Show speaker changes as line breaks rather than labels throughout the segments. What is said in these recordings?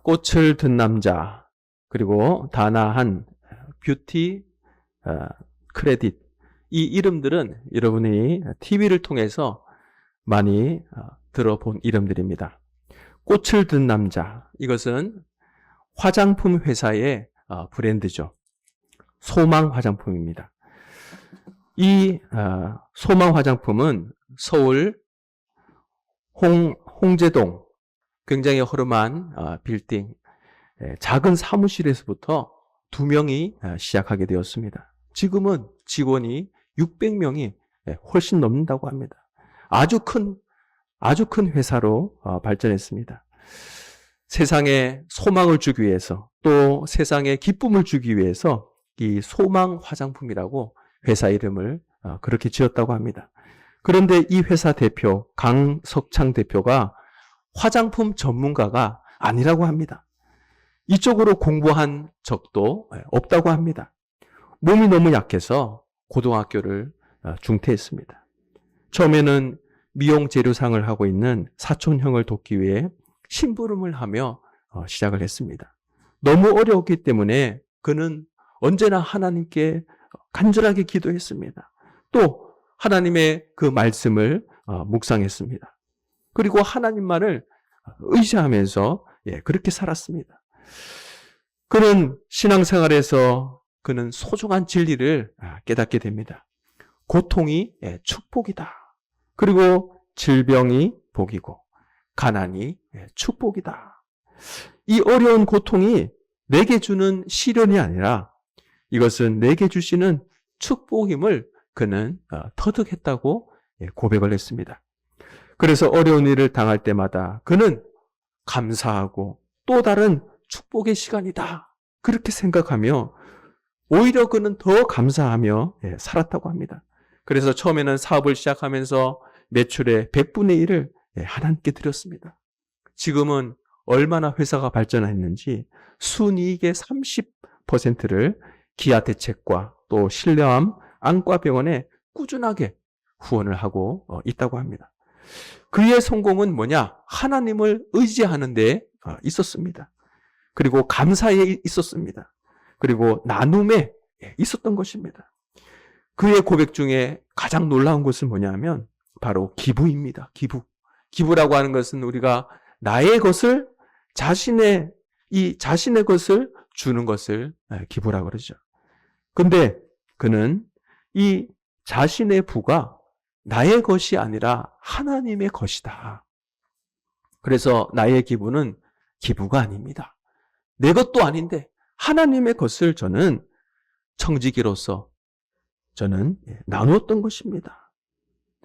꽃을 든 남자, 그리고 다나한, 뷰티, 크레딧. 이 이름들은 여러분이 TV를 통해서 많이 들어본 이름들입니다. 꽃을 든 남자, 이것은 화장품 회사의 브랜드죠. 소망 화장품입니다. 이 소망 화장품은 서울 홍제동 굉장히 허름한 빌딩, 작은 사무실에서부터 2명이 시작하게 되었습니다. 지금은 직원이 600명이 훨씬 넘는다고 합니다. 아주 큰 회사로 발전했습니다. 세상에 소망을 주기 위해서, 또 세상에 기쁨을 주기 위해서 이 소망 화장품이라고 회사 이름을 그렇게 지었다고 합니다. 그런데 이 회사 대표 강석창 대표가 화장품 전문가가 아니라고 합니다. 이쪽으로 공부한 적도 없다고 합니다. 몸이 너무 약해서 고등학교를 중퇴했습니다. 처음에는 미용 재료상을 하고 있는 사촌형을 돕기 위해 심부름을 하며 시작을 했습니다. 너무 어려웠기 때문에 그는 언제나 하나님께 간절하게 기도했습니다. 또 하나님의 그 말씀을 묵상했습니다. 그리고 하나님만을 의지하면서 그렇게 살았습니다. 그는 신앙생활에서 그는 소중한 진리를 깨닫게 됩니다. 고통이 축복이다. 그리고 질병이 복이고 가난이 축복이다. 이 어려운 고통이 내게 주는 시련이 아니라 이것은 내게 주시는 축복임을 그는 터득했다고 고백을 했습니다. 그래서 어려운 일을 당할 때마다 그는 감사하고 또 다른 축복의 시간이다. 그렇게 생각하며 오히려 그는 더 감사하며 살았다고 합니다. 그래서 처음에는 사업을 시작하면서 매출의 100분의 1을 하나님께 드렸습니다. 지금은 얼마나 회사가 발전했는지 순이익의 30%를 기아 대책과 또 신뢰암 안과병원에 꾸준하게 후원을 하고 있다고 합니다. 그의 성공은 뭐냐? 하나님을 의지하는 데 있었습니다. 그리고 감사에 있었습니다. 그리고 나눔에 있었던 것입니다. 그의 고백 중에 가장 놀라운 것은 뭐냐면 바로 기부입니다. 기부라고 하는 것은 우리가 나의 것을 자신의 것을 주는 것을 기부라고 그러죠. 근데 그는 이 자신의 부가 나의 것이 아니라 하나님의 것이다. 그래서 나의 기부는 기부가 아닙니다. 내 것도 아닌데 하나님의 것을 저는 청지기로서 저는 나누었던 것입니다.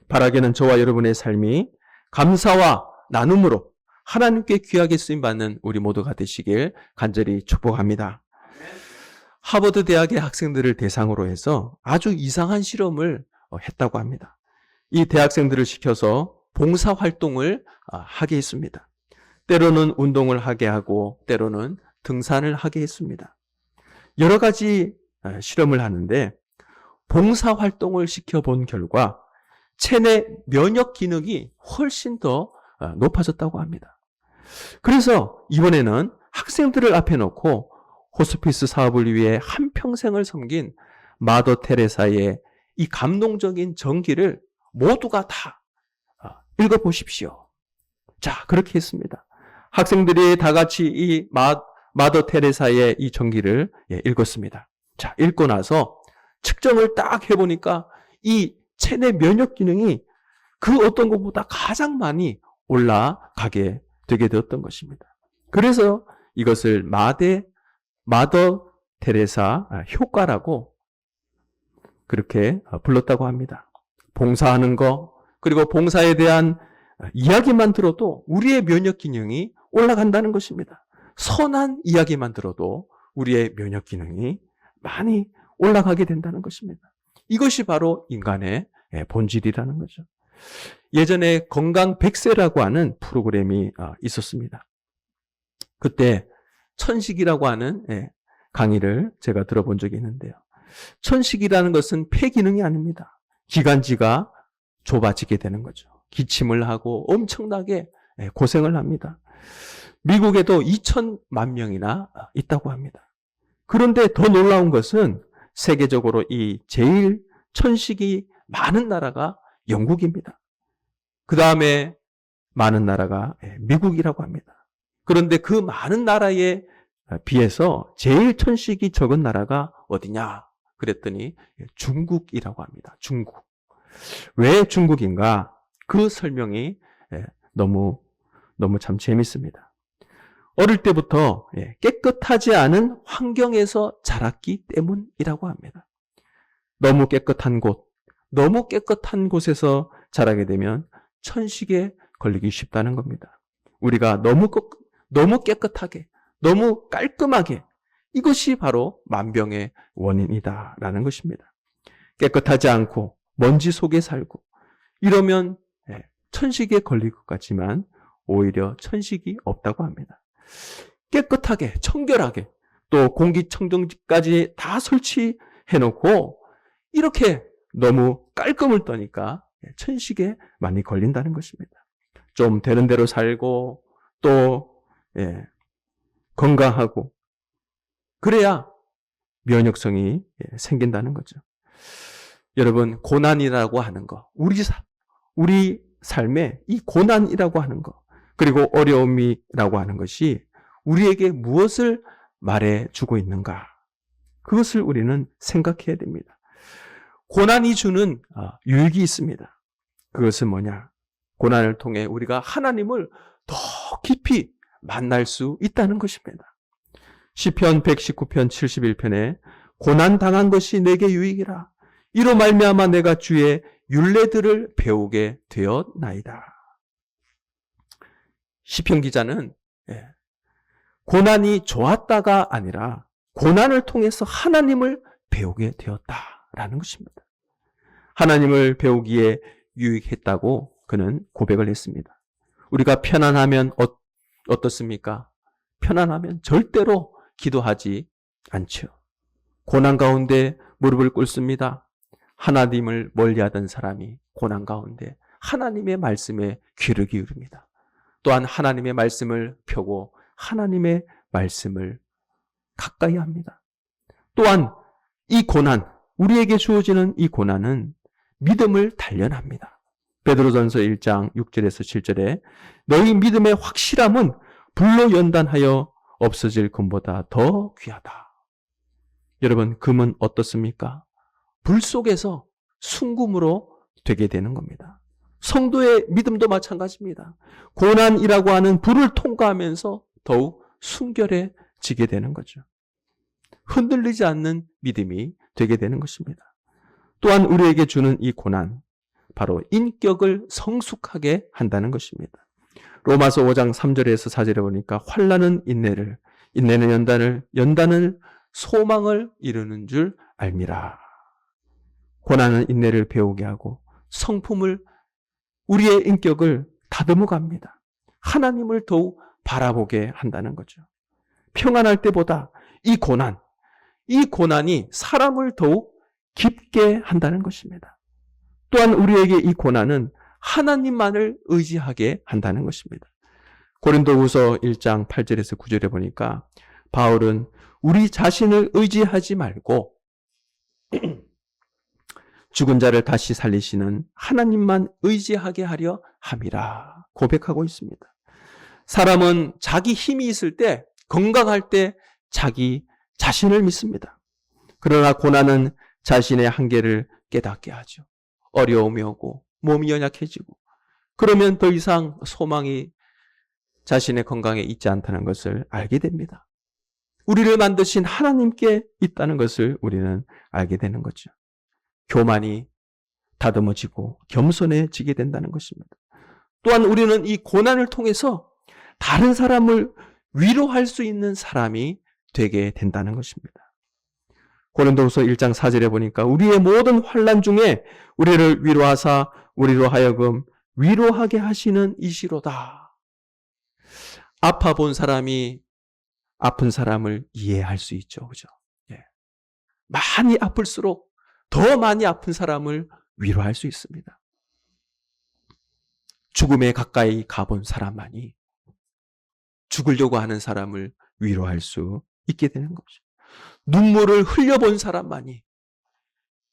바라기는 저와 여러분의 삶이 감사와 나눔으로 하나님께 귀하게 쓰임받는 우리 모두가 되시길 간절히 축복합니다. 하버드 대학의 학생들을 대상으로 해서 아주 이상한 실험을 했다고 합니다. 이 대학생들을 시켜서 봉사활동을 하게 했습니다. 때로는 운동을 하게 하고 때로는 등산을 하게 했습니다. 여러 가지 실험을 하는데 봉사활동을 시켜본 결과 체내 면역 기능이 훨씬 더 높아졌다고 합니다. 그래서 이번에는 학생들을 앞에 놓고 호스피스 사업을 위해 한평생을 섬긴 마더 테레사의 이 감동적인 전기를 모두가 다 읽어보십시오. 자, 그렇게 했습니다. 학생들이 다 같이 이 마더 테레사의 이 전기를 읽었습니다. 자, 읽고 나서 측정을 딱 해보니까 이 체내 면역 기능이 그 어떤 것보다 가장 많이 올라가게 되게 되었던 것입니다. 그래서 이것을 마더 테레사 효과라고 그렇게 불렀다고 합니다. 봉사하는 거, 그리고 봉사에 대한 이야기만 들어도 우리의 면역 기능이 올라간다는 것입니다. 선한 이야기만 들어도 우리의 면역 기능이 많이 올라가게 된다는 것입니다. 이것이 바로 인간의 본질이라는 거죠. 예전에 건강 100세라고 하는 프로그램이 있었습니다. 그때 천식이라고 하는 강의를 제가 들어본 적이 있는데요. 천식이라는 것은 폐 기능이 아닙니다. 기관지가 좁아지게 되는 거죠. 기침을 하고 엄청나게 고생을 합니다. 미국에도 2천만 명이나 있다고 합니다. 그런데 더 놀라운 것은 세계적으로 이 제일 천식이 많은 나라가 영국입니다. 그 다음에 많은 나라가 미국이라고 합니다. 그런데 그 많은 나라에 비해서 제일 천식이 적은 나라가 어디냐? 그랬더니 중국이라고 합니다. 중국. 왜 중국인가? 그 설명이 너무 참 재밌습니다. 어릴 때부터 깨끗하지 않은 환경에서 자랐기 때문이라고 합니다. 너무 깨끗한 곳에서 자라게 되면 천식에 걸리기 쉽다는 겁니다. 우리가 너무 깨끗하게, 너무 깔끔하게, 이것이 바로 만병의 원인이다라는 것입니다. 깨끗하지 않고 먼지 속에 살고 이러면 천식에 걸릴 것 같지만 오히려 천식이 없다고 합니다. 깨끗하게, 청결하게, 또 공기청정기까지 다 설치해놓고 이렇게 너무 깔끔을 떠니까 천식에 많이 걸린다는 것입니다. 좀 되는 대로 살고 또 건강하고 그래야 면역성이 생긴다는 거죠. 여러분, 고난이라고 하는 거, 우리 삶에 이 고난이라고 하는 거, 그리고 어려움이라고 하는 것이 우리에게 무엇을 말해주고 있는가? 그것을 우리는 생각해야 됩니다. 고난이 주는 유익이 있습니다. 그것은 뭐냐? 고난을 통해 우리가 하나님을 더 깊이 만날 수 있다는 것입니다. 시편 119편 71편에 고난 당한 것이 내게 유익이라. 이로 말미암아 내가 주의 율례들을 배우게 되었나이다. 시편 기자는 고난이 좋았다가 아니라 고난을 통해서 하나님을 배우게 되었다라는 것입니다. 하나님을 배우기에 유익했다고 그는 고백을 했습니다. 우리가 편안하면 어떻습니까? 편안하면 절대로 기도하지 않죠. 고난 가운데 무릎을 꿇습니다. 하나님을 멀리하던 사람이 고난 가운데 하나님의 말씀에 귀를 기울입니다. 또한 하나님의 말씀을 펴고 하나님의 말씀을 가까이 합니다. 또한 이 고난, 우리에게 주어지는 이 고난은 믿음을 단련합니다. 베드로전서 1장 6절에서 7절에 너희 믿음의 확실함은 불로 연단하여 없어질 금보다 더 귀하다. 여러분, 금은 어떻습니까? 불 속에서 순금으로 되게 되는 겁니다. 성도의 믿음도 마찬가지입니다. 고난이라고 하는 불을 통과하면서 더욱 순결해지게 되는 거죠. 흔들리지 않는 믿음이 되게 되는 것입니다. 또한 우리에게 주는 이 고난, 바로 인격을 성숙하게 한다는 것입니다. 로마서 5장 3절에서 4절에 보니까 환난은 인내를, 인내는 연단은 소망을 이루는 줄 알미라. 고난은 인내를 배우게 하고 성품을, 우리의 인격을 다듬어 갑니다. 하나님을 더욱 바라보게 한다는 거죠. 평안할 때보다 이 고난이 사람을 더욱 깊게 한다는 것입니다. 또한 우리에게 이 고난은 하나님만을 의지하게 한다는 것입니다. 고린도후서 1장 8절에서 9절에 보니까 바울은 우리 자신을 의지하지 말고 죽은 자를 다시 살리시는 하나님만 의지하게 하려 함이라 고백하고 있습니다. 사람은 자기 힘이 있을 때, 건강할 때 자기 자신을 믿습니다. 그러나 고난은 자신의 한계를 깨닫게 하죠. 어려움이 오고 몸이 연약해지고 그러면 더 이상 소망이 자신의 건강에 있지 않다는 것을 알게 됩니다. 우리를 만드신 하나님께 있다는 것을 우리는 알게 되는 거죠. 교만이 다듬어지고 겸손해지게 된다는 것입니다. 또한 우리는 이 고난을 통해서 다른 사람을 위로할 수 있는 사람이 되게 된다는 것입니다. 고린도후서 1장 4절에 보니까 우리의 모든 환난 중에 우리를 위로하사 우리로 하여금 위로하게 하시는 이시로다. 아파 본 사람이 아픈 사람을 이해할 수 있죠. 그죠? 많이 아플수록 더 많이 아픈 사람을 위로할 수 있습니다. 죽음에 가까이 가본 사람만이 죽으려고 하는 사람을 위로할 수 있게 되는 거죠. 눈물을 흘려본 사람만이,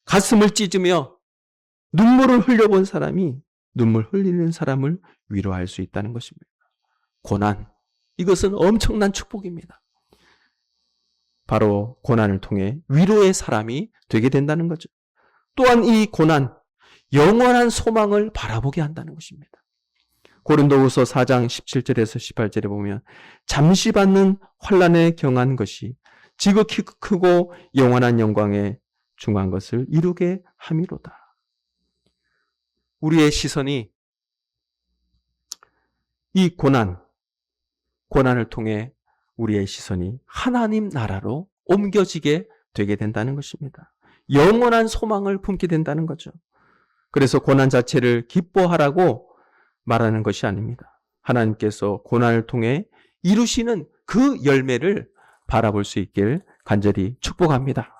가슴을 찢으며 눈물을 흘려본 사람이 눈물 흘리는 사람을 위로할 수 있다는 것입니다. 고난, 이것은 엄청난 축복입니다. 바로 고난을 통해 위로의 사람이 되게 된다는 거죠. 또한 이 고난, 영원한 소망을 바라보게 한다는 것입니다. 고린도후서 4장 17절에서 18절에 보면 잠시 받는 환난에 경한 것이 지극히 크고 영원한 영광에 중한 것을 이루게 함이로다. 우리의 시선이 이 고난을 통해 우리의 시선이 하나님 나라로 옮겨지게 되게 된다는 것입니다. 영원한 소망을 품게 된다는 거죠. 그래서 고난 자체를 기뻐하라고 말하는 것이 아닙니다. 하나님께서 고난을 통해 이루시는 그 열매를 바라볼 수 있길 간절히 축복합니다.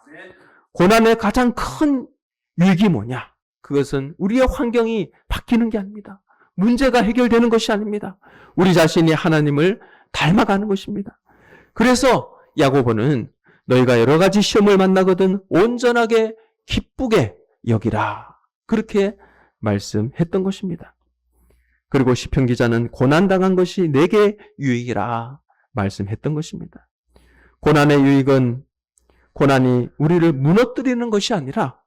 고난의 가장 큰 유익이 뭐냐? 그것은 우리의 환경이 바뀌는 게 아닙니다. 문제가 해결되는 것이 아닙니다. 우리 자신이 하나님을 닮아가는 것입니다. 그래서 야고보는 너희가 여러 가지 시험을 만나거든 온전하게 기쁘게 여기라. 그렇게 말씀했던 것입니다. 그리고 시편 기자는 고난당한 것이 내게 유익이라 말씀했던 것입니다. 고난의 유익은 고난이 우리를 무너뜨리는 것이 아니라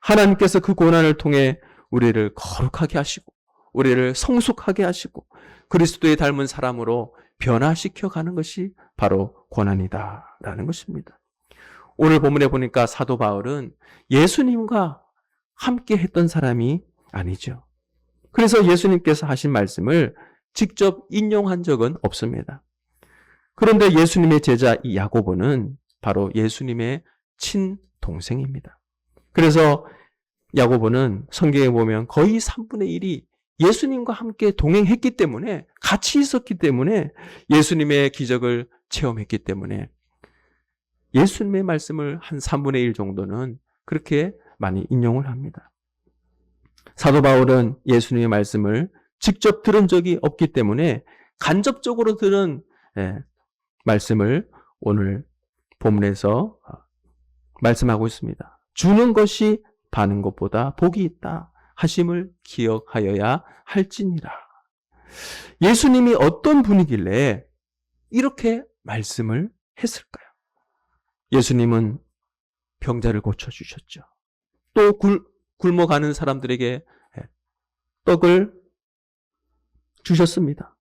하나님께서 그 고난을 통해 우리를 거룩하게 하시고 우리를 성숙하게 하시고 그리스도의 닮은 사람으로 변화시켜 가는 것이 바로 고난이다라는 것입니다. 오늘 본문에 보니까 사도 바울은 예수님과 함께 했던 사람이 아니죠. 그래서 예수님께서 하신 말씀을 직접 인용한 적은 없습니다. 그런데 예수님의 제자 이 야고보는 바로 예수님의 친동생입니다. 그래서 야고보는 성경에 보면 거의 3분의 1이 예수님과 함께 동행했기 때문에 같이 있었기 때문에 예수님의 기적을 체험했기 때문에 예수님의 말씀을 한 3분의 1 정도는 그렇게 많이 인용을 합니다. 사도 바울은 예수님의 말씀을 직접 들은 적이 없기 때문에 간접적으로 들은 말씀을 오늘 본문에서 말씀하고 있습니다. 주는 것이 받는 것보다 복이 있다 하심을 기억하여야 할지니라. 예수님이 어떤 분이길래 이렇게 말씀을 했을까요? 예수님은 병자를 고쳐주셨죠. 또 굶어가는 사람들에게 떡을 주셨습니다.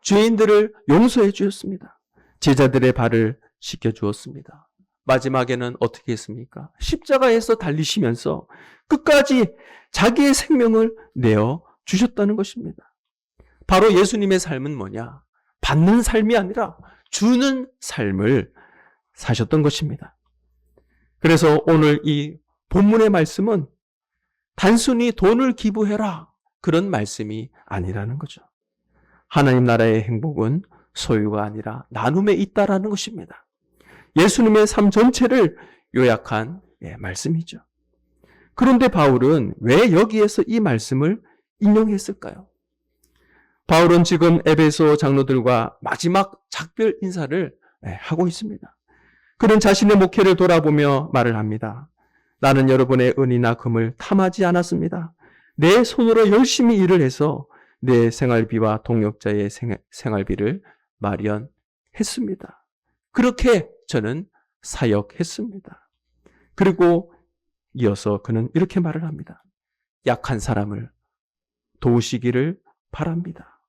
죄인들을 용서해 주셨습니다. 제자들의 발을 씻겨 주었습니다. 마지막에는 어떻게 했습니까? 십자가에서 달리시면서 끝까지 자기의 생명을 내어 주셨다는 것입니다. 바로 예수님의 삶은 뭐냐? 받는 삶이 아니라 주는 삶을 사셨던 것입니다. 그래서 오늘 이 본문의 말씀은 단순히 돈을 기부해라 그런 말씀이 아니라는 거죠. 하나님 나라의 행복은 소유가 아니라 나눔에 있다라는 것입니다. 예수님의 삶 전체를 요약한 말씀이죠. 그런데 바울은 왜 여기에서 이 말씀을 인용했을까요? 바울은 지금 에베소 장로들과 마지막 작별 인사를 하고 있습니다. 그는 자신의 목회를 돌아보며 말을 합니다. 나는 여러분의 은이나 금을 탐하지 않았습니다. 내 손으로 열심히 일을 해서 내 생활비와 동역자의 생활비를 마련했습니다. 그렇게 저는 사역했습니다. 그리고 이어서 그는 이렇게 말을 합니다. 약한 사람을 도우시기를 바랍니다.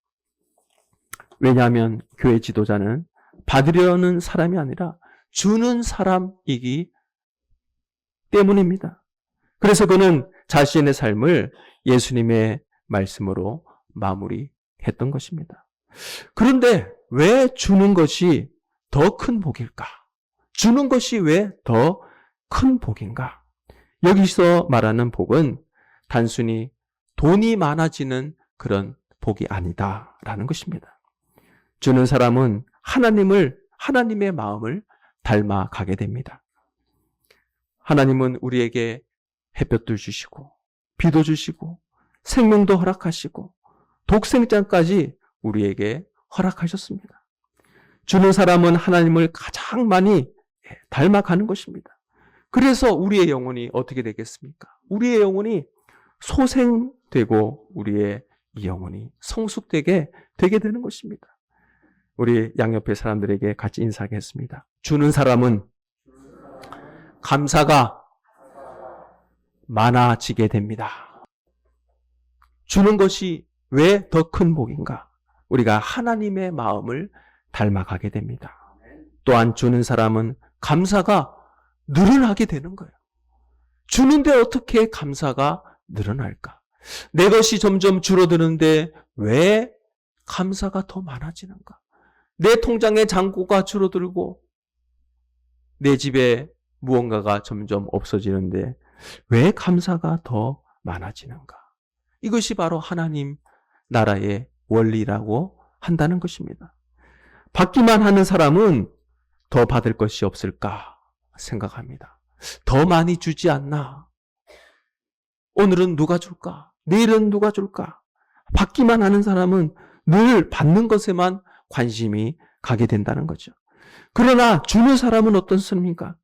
왜냐하면 교회 지도자는 받으려는 사람이 아니라 주는 사람이기 때문입니다. 그래서 그는 자신의 삶을 예수님의 말씀으로 마무리했던 것입니다. 그런데 왜 주는 것이 더 큰 복일까? 주는 것이 왜 더 큰 복인가? 여기서 말하는 복은 단순히 돈이 많아지는 그런 복이 아니다라는 것입니다. 주는 사람은 하나님의 마음을 닮아가게 됩니다. 하나님은 우리에게 햇볕도 주시고 비도 주시고 생명도 허락하시고 독생자까지 우리에게 허락하셨습니다. 주는 사람은 하나님을 가장 많이 닮아가는 것입니다. 그래서 우리의 영혼이 어떻게 되겠습니까? 우리의 영혼이 소생되고 우리의 이 영혼이 성숙되게 되게 되는 것입니다. 우리 양옆의 사람들에게 같이 인사하겠습니다. 주는 사람은 감사가 많아지게 됩니다. 주는 것이 왜 더 큰 복인가? 우리가 하나님의 마음을 닮아가게 됩니다. 또한 주는 사람은 감사가 늘어나게 되는 거예요. 주는데 어떻게 감사가 늘어날까? 내 것이 점점 줄어드는데 왜 감사가 더 많아지는가? 내 통장의 잔고가 줄어들고 내 집에 무언가가 점점 없어지는데 왜 감사가 더 많아지는가? 이것이 바로 하나님 나라의 원리라고 한다는 것입니다. 받기만 하는 사람은 더 받을 것이 없을까 생각합니다. 더 많이 주지 않나? 오늘은 누가 줄까? 내일은 누가 줄까? 받기만 하는 사람은 늘 받는 것에만 관심이 가게 된다는 거죠. 그러나 주는 사람은 어떤 사람입니까?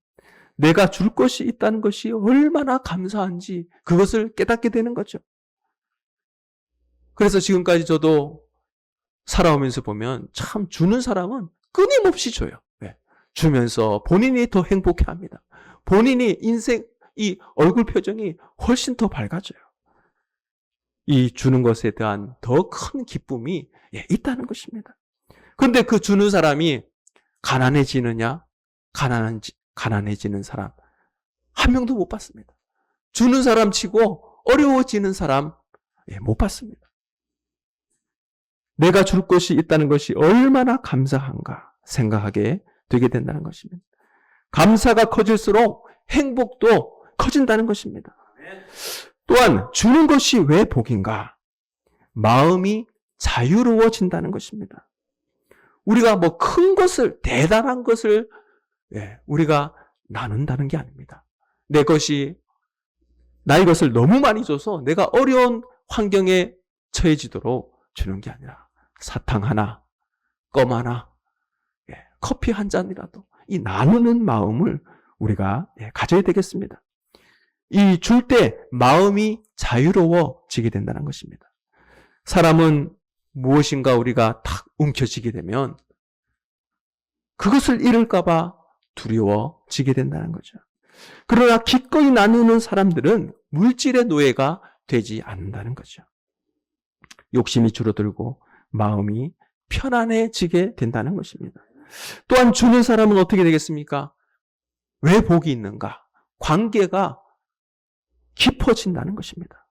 내가 줄 것이 있다는 것이 얼마나 감사한지 그것을 깨닫게 되는 거죠. 그래서 지금까지 저도 살아오면서 보면 참 주는 사람은 끊임없이 줘요. 주면서 본인이 더 행복해합니다. 본인이 인생 이 얼굴 표정이 훨씬 더 밝아져요. 이 주는 것에 대한 더 큰 기쁨이 있다는 것입니다. 그런데 그 주는 사람이 가난해지느냐? 가난해지는 사람 한 명도 못 봤습니다. 주는 사람 치고 어려워지는 사람 못 봤습니다. 내가 줄 것이 있다는 것이 얼마나 감사한가 생각하게 되게 된다는 것입니다. 감사가 커질수록 행복도 커진다는 것입니다. 또한 주는 것이 왜 복인가? 마음이 자유로워진다는 것입니다. 우리가 뭐 큰 것을, 대단한 것을 우리가 나눈다는 게 아닙니다. 내 것이 나의 것을 너무 많이 줘서 내가 어려운 환경에 처해지도록 주는 게 아니라 사탕 하나, 껌 하나, 커피 한 잔이라도 이 나누는 마음을 우리가 가져야 되겠습니다. 이 줄 때 마음이 자유로워지게 된다는 것입니다. 사람은 무엇인가 우리가 탁 움켜쥐게 되면 그것을 잃을까 봐 두려워지게 된다는 거죠. 그러나 기꺼이 나누는 사람들은 물질의 노예가 되지 않는다는 거죠. 욕심이 줄어들고 마음이 편안해지게 된다는 것입니다. 또한 주는 사람은 어떻게 되겠습니까? 왜 복이 있는가? 관계가 깊어진다는 것입니다.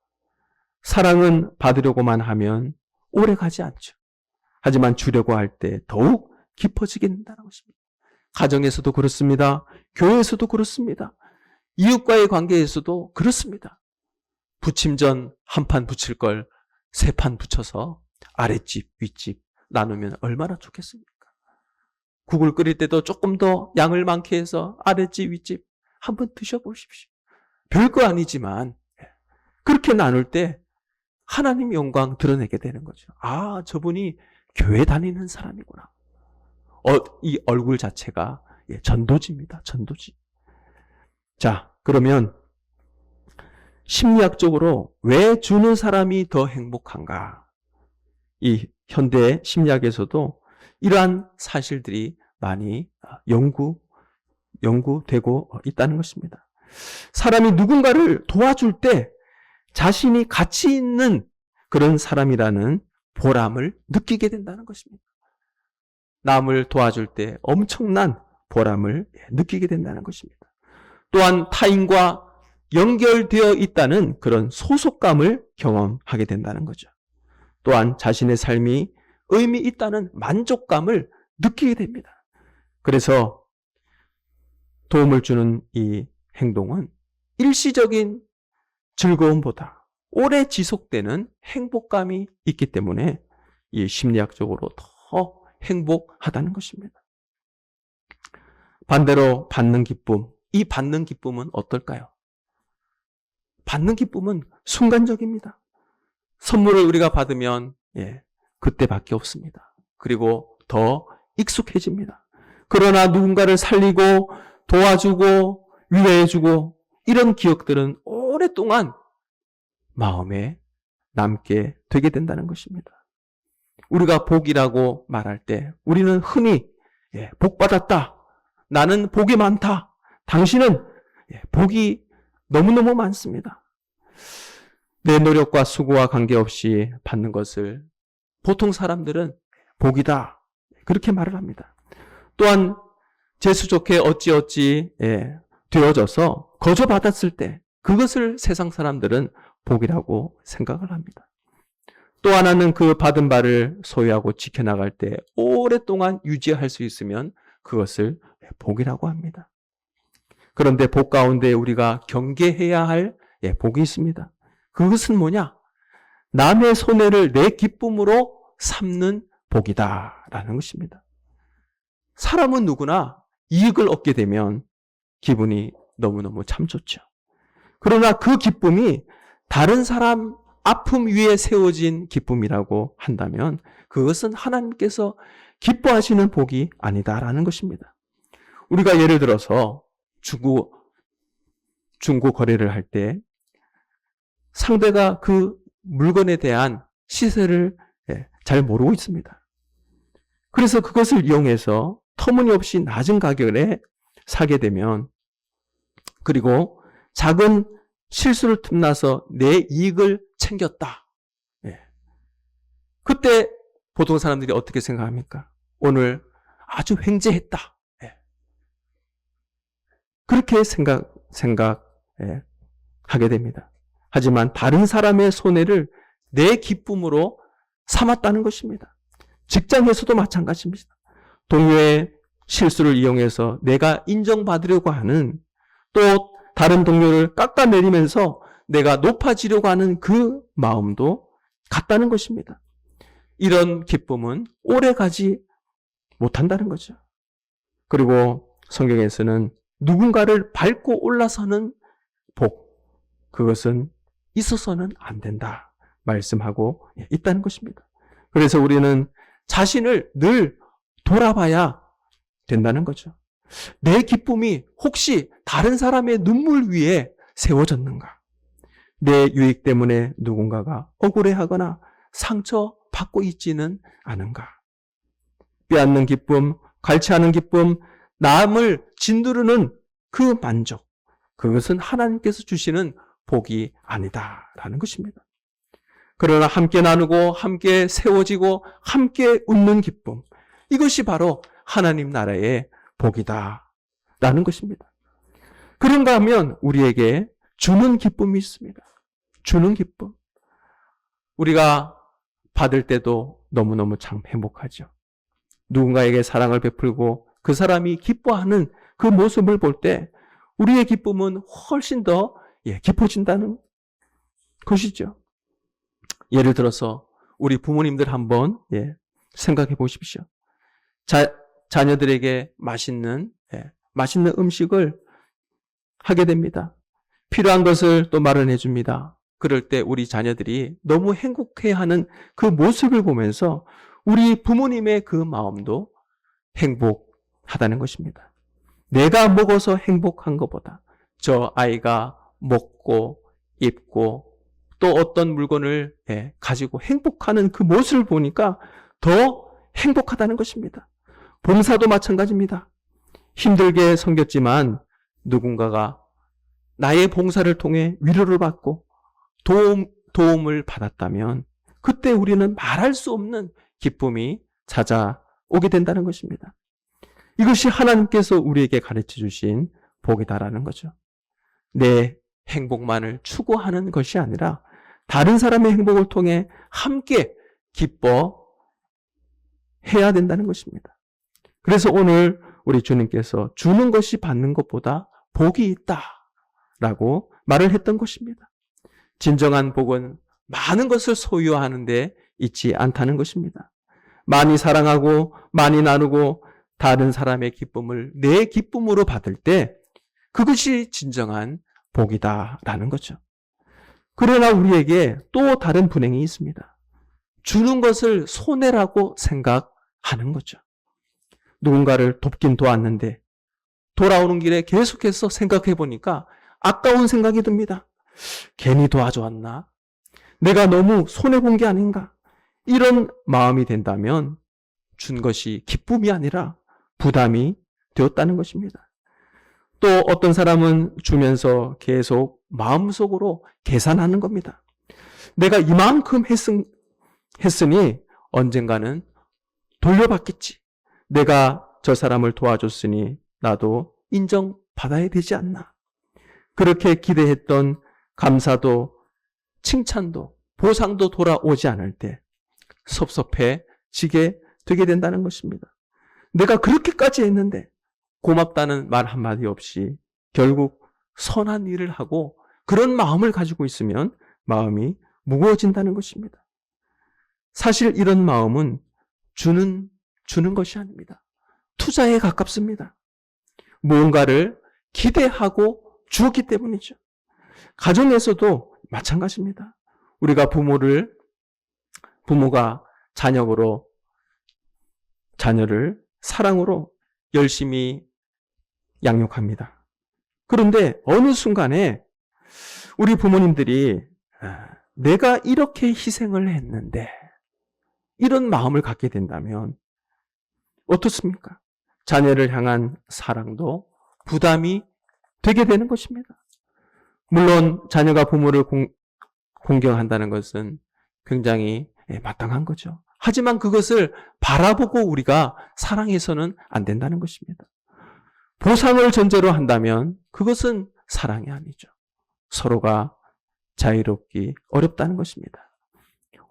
사랑은 받으려고만 하면 오래 가지 않죠. 하지만 주려고 할 때 더욱 깊어지게 된다는 것입니다. 가정에서도 그렇습니다. 교회에서도 그렇습니다. 이웃과의 관계에서도 그렇습니다. 부침전 한 판 부칠 걸 세 판 붙여서 아랫집, 윗집 나누면 얼마나 좋겠습니까? 국을 끓일 때도 조금 더 양을 많게 해서 아랫집, 윗집 한번 드셔보십시오. 별거 아니지만 그렇게 나눌 때 하나님 영광 드러내게 되는 거죠. 아, 저분이 교회 다니는 사람이구나. 이 얼굴 자체가 전도지입니다. 전도지. 자, 그러면 심리학적으로 왜 주는 사람이 더 행복한가? 이 현대 심리학에서도 이러한 사실들이 많이 연구되고 있다는 것입니다. 사람이 누군가를 도와줄 때 자신이 가치 있는 그런 사람이라는 보람을 느끼게 된다는 것입니다. 남을 도와줄 때 엄청난 보람을 느끼게 된다는 것입니다. 또한 타인과 연결되어 있다는 그런 소속감을 경험하게 된다는 거죠. 또한 자신의 삶이 의미 있다는 만족감을 느끼게 됩니다. 그래서 도움을 주는 이 행동은 일시적인 즐거움보다 오래 지속되는 행복감이 있기 때문에 이 심리학적으로 더 행복하다는 것입니다. 반대로 받는 기쁨, 이 받는 기쁨은 어떨까요? 받는 기쁨은 순간적입니다. 선물을 우리가 받으면 그때밖에 없습니다. 그리고 더 익숙해집니다. 그러나 누군가를 살리고 도와주고 위로해주고 이런 기억들은 오랫동안 마음에 남게 되게 된다는 것입니다. 우리가 복이라고 말할 때 우리는 흔히 복 받았다. 나는 복이 많다. 당신은 복이 너무너무 많습니다. 내 노력과 수고와 관계없이 받는 것을 보통 사람들은 복이다. 그렇게 말을 합니다. 또한 재수 좋게 어찌어찌 되어져서 거저 받았을 때 그것을 세상 사람들은 복이라고 생각을 합니다. 또 하나는 그 받은 바를 소유하고 지켜나갈 때 오랫동안 유지할 수 있으면 그것을 복이라고 합니다. 그런데 복 가운데 우리가 경계해야 할 복이 있습니다. 그것은 뭐냐? 남의 손해를 내 기쁨으로 삼는 복이다라는 것입니다. 사람은 누구나 이익을 얻게 되면 기분이 너무너무 참 좋죠. 그러나 그 기쁨이 다른 사람 아픔 위에 세워진 기쁨이라고 한다면 그것은 하나님께서 기뻐하시는 복이 아니다라는 것입니다. 우리가 예를 들어서 중고 거래를 할 때 상대가 그 물건에 대한 시세를 잘 모르고 있습니다. 그래서 그것을 이용해서 터무니없이 낮은 가격에 사게 되면 그리고 작은 실수를 틈나서 내 이익을 챙겼다. 그때 보통 사람들이 어떻게 생각합니까? 오늘 아주 횡재했다. 그렇게 생각하게 됩니다. 하지만 다른 사람의 손해를 내 기쁨으로 삼았다는 것입니다. 직장에서도 마찬가지입니다. 동료의 실수를 이용해서 내가 인정받으려고 하는 또 다른 동료를 깎아내리면서 내가 높아지려고 하는 그 마음도 같다는 것입니다. 이런 기쁨은 오래 가지 못한다는 거죠. 그리고 성경에서는 누군가를 밟고 올라서는 복, 그것은 있어서는 안 된다 말씀하고 있다는 것입니다. 그래서 우리는 자신을 늘 돌아봐야 된다는 거죠. 내 기쁨이 혹시 다른 사람의 눈물 위에 세워졌는가? 내 유익 때문에 누군가가 억울해하거나 상처받고 있지는 않은가? 빼앗는 기쁨, 갈취하는 기쁨, 남을 짓누르는 그 만족, 그것은 하나님께서 주시는 복이 아니다라는 것입니다. 그러나 함께 나누고 함께 세워지고 함께 웃는 기쁨, 이것이 바로 하나님 나라의 복이다라는 것입니다. 그런가 하면 우리에게 주는 기쁨이 있습니다. 주는 기쁨. 우리가 받을 때도 너무너무 참 행복하죠. 누군가에게 사랑을 베풀고 그 사람이 기뻐하는 그 모습을 볼 때 우리의 기쁨은 훨씬 더 깊어진다는 것이죠. 예를 들어서 우리 부모님들 한번 생각해 보십시오. 자녀들에게 맛있는 음식을 하게 됩니다. 필요한 것을 또 마련해 줍니다. 그럴 때 우리 자녀들이 너무 행복해하는 그 모습을 보면서 우리 부모님의 그 마음도 행복하다는 것입니다. 내가 먹어서 행복한 것보다 저 아이가 먹고 입고 또 어떤 물건을 가지고 행복하는 그 모습을 보니까 더 행복하다는 것입니다. 봉사도 마찬가지입니다. 힘들게 섬겼지만 누군가가 나의 봉사를 통해 위로를 받고 도움을 받았다면 그때 우리는 말할 수 없는 기쁨이 찾아오게 된다는 것입니다. 이것이 하나님께서 우리에게 가르쳐 주신 복이다라는 거죠. 내 행복만을 추구하는 것이 아니라 다른 사람의 행복을 통해 함께 기뻐해야 된다는 것입니다. 그래서 오늘 우리 주님께서 주는 것이 받는 것보다 복이 있다라고 말을 했던 것입니다. 진정한 복은 많은 것을 소유하는 데 있지 않다는 것입니다. 많이 사랑하고 많이 나누고 다른 사람의 기쁨을 내 기쁨으로 받을 때 그것이 진정한 복이다라는 거죠. 그러나 우리에게 또 다른 분행이 있습니다. 주는 것을 손해라고 생각하는 거죠. 누군가를 돕긴 도왔는데 돌아오는 길에 계속해서 생각해 보니까 아까운 생각이 듭니다. 괜히 도와주었나? 내가 너무 손해본 게 아닌가? 이런 마음이 된다면 준 것이 기쁨이 아니라 부담이 되었다는 것입니다. 또 어떤 사람은 주면서 계속 마음속으로 계산하는 겁니다. 내가 이만큼 했으니 언젠가는 돌려받겠지. 내가 저 사람을 도와줬으니 나도 인정받아야 되지 않나. 그렇게 기대했던 감사도 칭찬도 보상도 돌아오지 않을 때 섭섭해지게 되게 된다는 것입니다. 내가 그렇게까지 했는데 고맙다는 말 한마디 없이 결국 선한 일을 하고 그런 마음을 가지고 있으면 마음이 무거워진다는 것입니다. 사실 이런 마음은 주는 것이 아닙니다. 투자에 가깝습니다. 무언가를 기대하고 주었기 때문이죠. 가정에서도 마찬가지입니다. 우리가 부모가 자녀를 사랑으로 열심히 양육합니다. 그런데 어느 순간에 우리 부모님들이 내가 이렇게 희생을 했는데 이런 마음을 갖게 된다면 어떻습니까? 자녀를 향한 사랑도 부담이 되게 되는 것입니다. 물론 자녀가 부모를 공경한다는 것은 굉장히 마땅한 거죠. 하지만 그것을 바라보고 우리가 사랑해서는 안 된다는 것입니다. 보상을 전제로 한다면 그것은 사랑이 아니죠. 서로가 자유롭기 어렵다는 것입니다.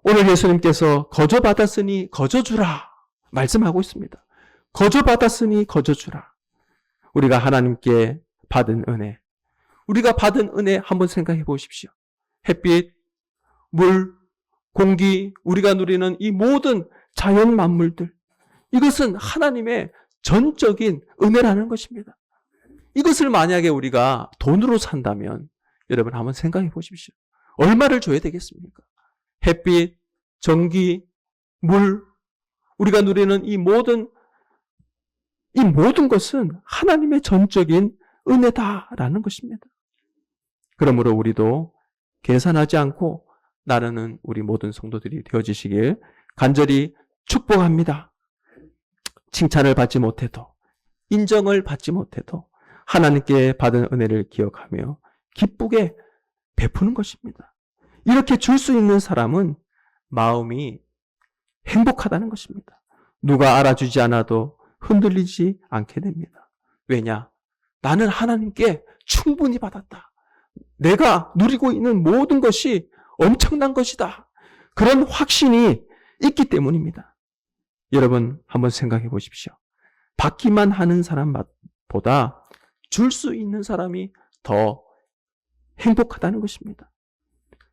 오늘 예수님께서 거저 받았으니 거저 주라 말씀하고 있습니다. 거저 받았으니 거저 주라. 우리가 하나님께 받은 은혜, 우리가 받은 은혜 한번 생각해 보십시오. 햇빛, 물, 공기, 우리가 누리는 이 모든 자연 만물들, 이것은 하나님의 전적인 은혜라는 것입니다. 이것을 만약에 우리가 돈으로 산다면 여러분 한번 생각해 보십시오. 얼마를 줘야 되겠습니까? 햇빛, 전기, 물, 우리가 누리는 이 모든 것은 하나님의 전적인 은혜다라는 것입니다. 그러므로 우리도 계산하지 않고 나르는 우리 모든 성도들이 되어지시길 간절히 축복합니다. 칭찬을 받지 못해도, 인정을 받지 못해도 하나님께 받은 은혜를 기억하며 기쁘게 베푸는 것입니다. 이렇게 줄 수 있는 사람은 마음이 행복하다는 것입니다. 누가 알아주지 않아도 흔들리지 않게 됩니다. 왜냐? 나는 하나님께 충분히 받았다. 내가 누리고 있는 모든 것이 엄청난 것이다. 그런 확신이 있기 때문입니다. 여러분 한번 생각해 보십시오. 받기만 하는 사람보다 줄 수 있는 사람이 더 행복하다는 것입니다.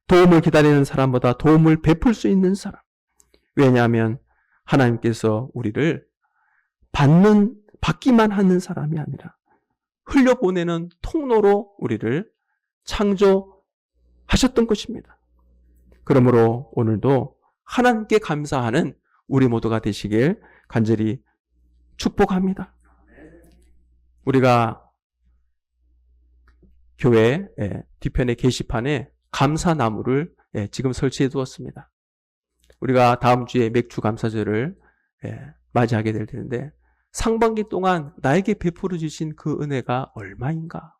도움을 기다리는 사람보다 도움을 베풀 수 있는 사람. 왜냐하면 하나님께서 우리를 받기만 하는 사람이 아니라 흘려보내는 통로로 우리를 창조하셨던 것입니다. 그러므로 오늘도 하나님께 감사하는 우리 모두가 되시길 간절히 축복합니다. 우리가 교회 뒤편의 게시판에 감사나무를 지금 설치해 두었습니다. 우리가 다음 주에 맥주 감사절을 맞이하게 될 텐데 상반기 동안 나에게 베풀어 주신 그 은혜가 얼마인가?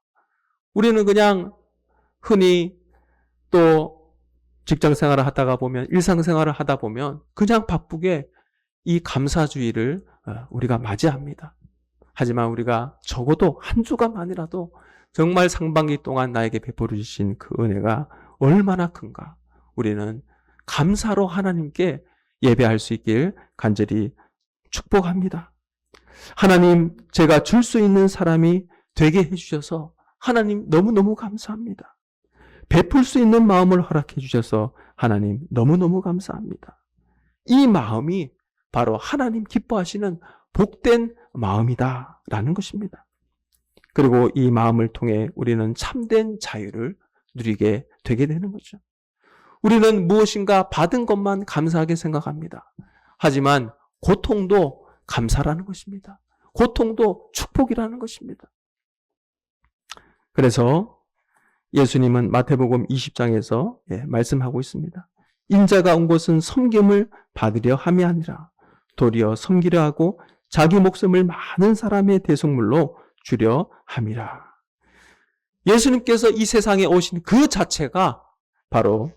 우리는 그냥 흔히 또 직장생활을 하다가 보면 일상생활을 하다 보면 그냥 바쁘게 이 감사주의를 우리가 맞이합니다. 하지만 우리가 적어도 한 주간만이라도 정말 상반기 동안 나에게 베풀어 주신 그 은혜가 얼마나 큰가? 우리는 감사로 하나님께 예배할 수 있길 간절히 축복합니다. 하나님, 제가 줄 수 있는 사람이 되게 해주셔서 하나님 너무너무 감사합니다. 베풀 수 있는 마음을 허락해 주셔서 하나님 너무너무 감사합니다. 이 마음이 바로 하나님 기뻐하시는 복된 마음이다 라는 것입니다. 그리고 이 마음을 통해 우리는 참된 자유를 누리게 되게 되는 거죠. 우리는 무엇인가 받은 것만 감사하게 생각합니다. 하지만 고통도 감사라는 것입니다. 고통도 축복이라는 것입니다. 그래서 예수님은 마태복음 20장에서 말씀하고 있습니다. 인자가 온 것은 섬김을 받으려 함이 아니라 도리어 섬기려 하고 자기 목숨을 많은 사람의 대속물로 주려 함이라. 예수님께서 이 세상에 오신 그 자체가 바로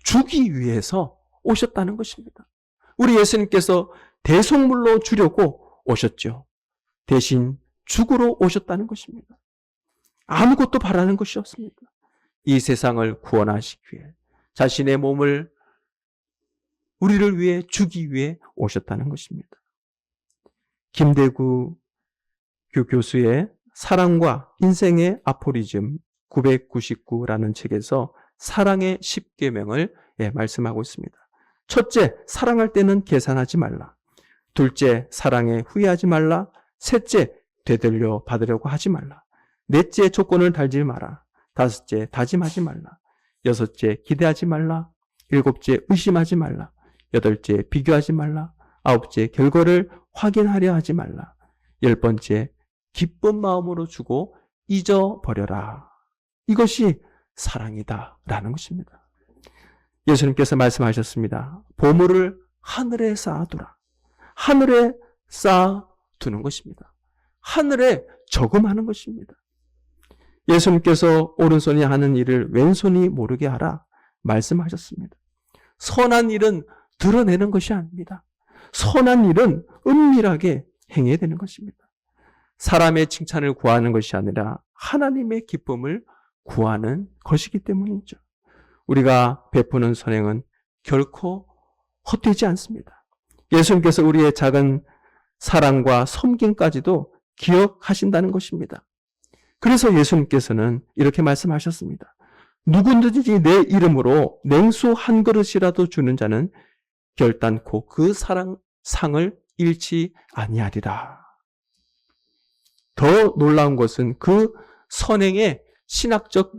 주기 위해서 오셨다는 것입니다. 우리 예수님께서 대속물로 주려고 오셨죠. 대신 죽으러 오셨다는 것입니다. 아무것도 바라는 것이 없습니다. 이 세상을 구원하시기 위해 자신의 몸을 우리를 위해 주기 위해 오셨다는 것입니다. 김대구 교수의 사랑과 인생의 아포리즘 999라는 책에서 사랑의 10계명을 말씀하고 있습니다. 첫째, 사랑할 때는 계산하지 말라. 둘째, 사랑에 후회하지 말라. 셋째, 되돌려 받으려고 하지 말라. 넷째, 조건을 달지 마라. 다섯째, 다짐하지 말라. 여섯째, 기대하지 말라. 일곱째, 의심하지 말라. 여덟째, 비교하지 말라. 아홉째, 결과를 확인하려 하지 말라. 열 번째, 기쁜 마음으로 주고 잊어버려라. 이것이 사랑이다 라는 것입니다. 예수님께서 말씀하셨습니다. 보물을 하늘에 쌓아두라. 하늘에 쌓아두는 것입니다. 하늘에 저금하는 것입니다. 예수님께서 오른손이 하는 일을 왼손이 모르게 하라 말씀하셨습니다. 선한 일은 드러내는 것이 아닙니다. 선한 일은 은밀하게 행해야 되는 것입니다. 사람의 칭찬을 구하는 것이 아니라 하나님의 기쁨을 구하는 것이기 때문이죠. 우리가 베푸는 선행은 결코 헛되지 않습니다. 예수님께서 우리의 작은 사랑과 섬김까지도 기억하신다는 것입니다. 그래서 예수님께서는 이렇게 말씀하셨습니다. 누구든지 내 이름으로 냉수 한 그릇이라도 주는 자는 결단코 그 상을 잃지 아니하리라. 더 놀라운 것은 그 선행에 신학적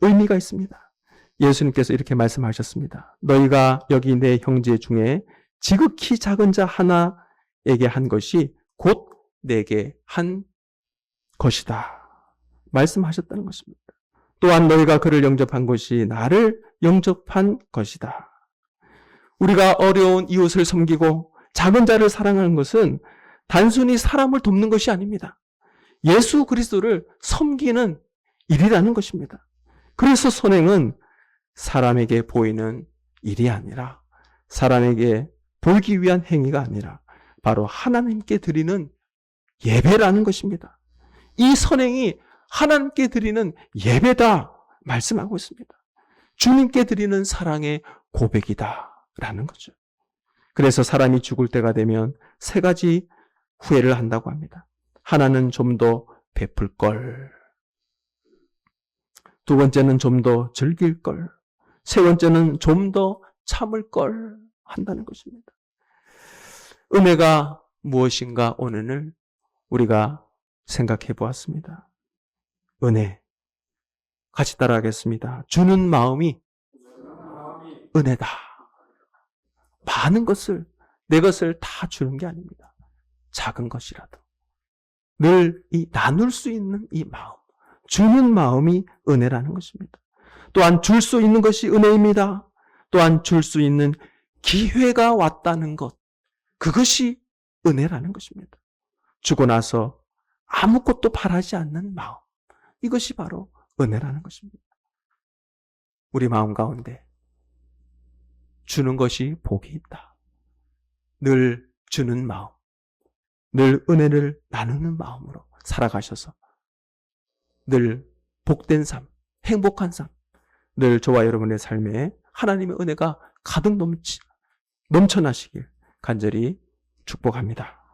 의미가 있습니다. 예수님께서 이렇게 말씀하셨습니다. 너희가 여기 내 형제 중에 지극히 작은 자 하나에게 한 것이 곧 내게 한 것이다. 말씀하셨다는 것입니다. 또한 너희가 그를 영접한 것이 나를 영접한 것이다. 우리가 어려운 이웃을 섬기고 작은 자를 사랑하는 것은 단순히 사람을 돕는 것이 아닙니다. 예수 그리스도를 섬기는 일이라는 것입니다. 그래서 선행은 사람에게 보이는 일이 아니라 사람에게 보이기 위한 행위가 아니라 바로 하나님께 드리는 예배라는 것입니다. 이 선행이 하나님께 드리는 예배다 말씀하고 있습니다. 주님께 드리는 사랑의 고백이다라는 거죠. 그래서 사람이 죽을 때가 되면 세 가지 후회를 한다고 합니다. 하나는 좀 더 베풀 걸. 두 번째는 좀 더 즐길 걸. 세 번째는 좀 더 참을 걸 한다는 것입니다. 은혜가 무엇인가 오늘 우리가 생각해 보았습니다. 은혜. 같이 따라하겠습니다. 주는 마음이 은혜다. 많은 것을, 내 것을 다 주는 게 아닙니다. 작은 것이라도. 늘 나눌 수 있는 이 마음. 주는 마음이 은혜라는 것입니다. 또한 줄 수 있는 것이 은혜입니다. 또한 줄 수 있는 기회가 왔다는 것. 그것이 은혜라는 것입니다. 주고 나서 아무것도 바라지 않는 마음. 이것이 바로 은혜라는 것입니다. 우리 마음 가운데 주는 것이 복이 있다. 늘 주는 마음. 늘 은혜를 나누는 마음으로 살아가셔서 늘 복된 삶, 행복한 삶, 늘 저와 여러분의 삶에 하나님의 은혜가 가득 넘쳐나시길 간절히 축복합니다.